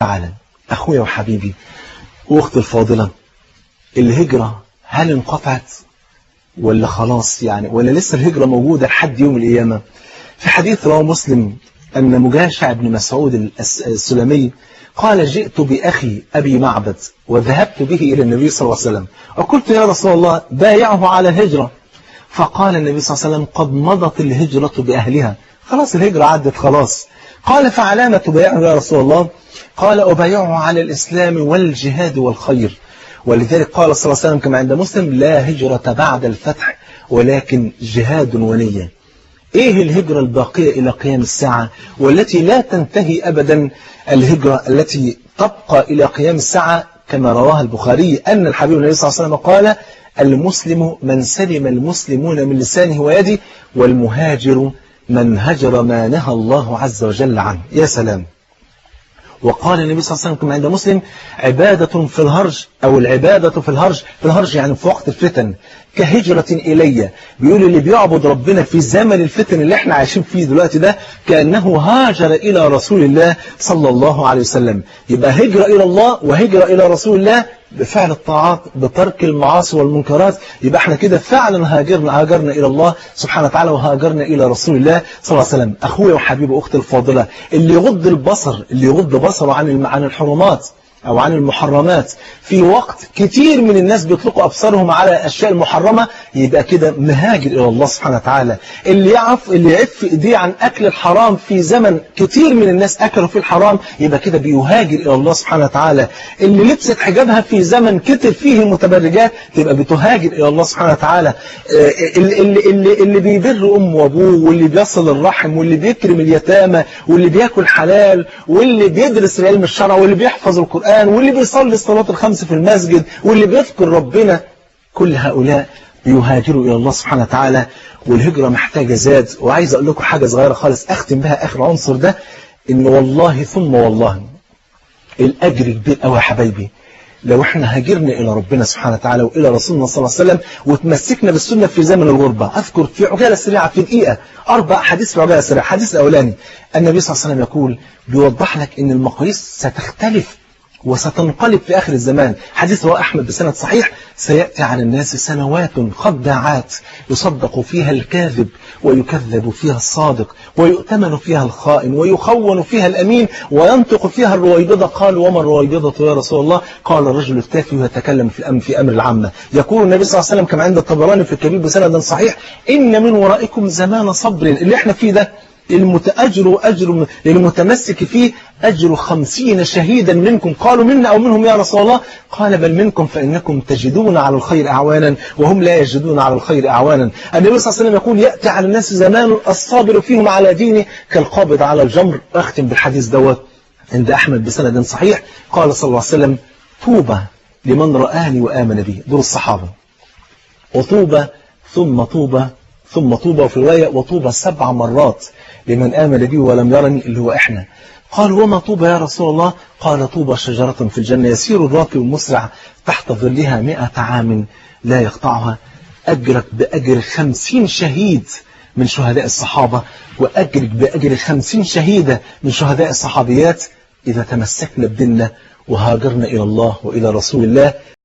تعالى أخويا وحبيبي وأختي الفاضلة، الهجرة هل انقطعت ولا خلاص يعني، ولا لسه الهجرة موجودة لحد يوم القيامة؟ في حديث رواه مسلم أن مجاشع بن مسعود السلمي قال: جئت بأخي أبي معبد وذهبت به إلى النبي صلى الله عليه وسلم وقلت: يا رسول الله بايعه على الهجرة. فقال النبي صلى الله عليه وسلم: قد مضت الهجرة بأهلها، خلاص الهجرة عدت خلاص. قال: فعلامة تبايعه يا رسول الله؟ قال: أبايعه على الإسلام والجهاد والخير. ولذلك قال صلى الله عليه وسلم كما عند مسلم: لا هجرة بعد الفتح ولكن جهاد ونية. ايه الهجرة الباقية الى قيام الساعة والتي لا تنتهي ابدا؟ الهجرة التي تبقى الى قيام الساعة كما رواها البخاري ان الحبيب النبي صلى الله عليه وسلم قال: المسلم من سلم المسلمون من لسانه ويده، والمهاجر من هجر ما نهى الله عز وجل عنه. يا سلام. وقال النبي صلى الله عليه وسلم كما عند مسلم: عبادة في الهرج، أو العبادة في الهرج، في الهرج يعني في وقت الفتن، كهجرة إلي. بيقول اللي بيعبد ربنا في زمن الفتن اللي احنا عايشين فيه دلوقتي ده كأنه هاجر إلى رسول الله صلى الله عليه وسلم. يبقى هجرة إلى الله وهجرة إلى رسول الله بفعل الطاعات بترك المعاصي والمنكرات. يبقى احنا كده فعلا هاجرنا إلى الله سبحانه وتعالى وهاجرنا إلى رسول الله صلى الله عليه وسلم. أخويا وحبيبي وأختي الفاضلة، اللي يغض البصر، اللي يغض بصره عن الحرمات أو عن المحرمات في وقت كتير من الناس بيطلقوا أبصارهم على الأشياء المحرمة، يبقى كده مهاجر إلى الله سبحانه وتعالى. اللي يعف إيديه عن أكل الحرام في زمن كتير من الناس أكلوا في الحرام، يبقى كده بيهاجر إلى الله سبحانه وتعالى. اللي لبست حجابها في زمن كتر فيه المتبرجات تبقى بتهاجر إلى الله سبحانه وتعالى. اللي بيبر أمه وأبوه، واللي بيصل الرحم، واللي بيكرم اليتامى، واللي بياكل حلال، واللي بيدرس العلم الشرعي، واللي بيحفظ القرآن، واللي بيصلي الصلاة الخمس في المسجد، واللي بيذكر ربنا، كل هؤلاء بيهاجروا إلى الله سبحانه وتعالى. والهجرة محتاجة زاد. وعايز أقول لكم حاجة صغيرة خالص أختم بها آخر عنصر ده، إن والله ثم والله الأجر كبير قوي يا حبايبي لو احنا هاجرنا إلى ربنا سبحانه وتعالى وإلى رسولنا صلى الله عليه وسلم وتمسكنا بالسنة في زمن الغربة. أذكر في عجالة سريعة في دقيقة 4 حديث في عجالة سريعة. الحديث الأولاني النبي صلى الله عليه وسلم يقول، بيوضح لك إن المقاييس ستختلف وستنقلب في آخر الزمان. حديث رواه أحمد بسند صحيح: سيأتي على الناس سنوات خداعات يصدق فيها الكاذب ويكذب فيها الصادق ويؤتمن فيها الخائن ويخون فيها الأمين وينطق فيها الرويبضة. قال: وما الرويبضة يا رسول الله؟ قال: الرجل التافه يتكلم في أمر العامة. يقول النبي صلى الله عليه وسلم كما عند الطبراني في الكبير بسند صحيح: إن من ورائكم زمان صبر. اللي احنا فيه ده أجر للمتمسك فيه أجر 50 شهيدا منكم. قالوا: منا أو منهم يا رسول الله؟ قال: بل منكم، فإنكم تجدون على الخير أعوانا وهم لا يجدون على الخير أعوانا. النبي صلى الله عليه وسلم يقول: يأتي على الناس زمان الصابر فيهم على دينه كالقابض على الجمر. أختم بالحديث دوت عند أحمد بسند صحيح. قال صلى الله عليه وسلم: طوبى لمن رآني وآمن بي. دول الصحابة. وطوبى ثم طوبى ثم طوبى، وفي رواية وطوبى 7 مرات لمن آمن بي ولم يرني، اللي هو إحنا. قالوا: وما طوبى يا رسول الله؟ قال: طوبى شجرة في الجنة يسير الراكب المسرع تحت ظلها 100 عام لا يقطعها. أجرك بأجر 50 شهيد من شهداء الصحابة، وأجرك بأجر 50 شهيدة من شهداء الصحابيات إذا تمسكنا بديننا وهاجرنا إلى الله وإلى رسول الله.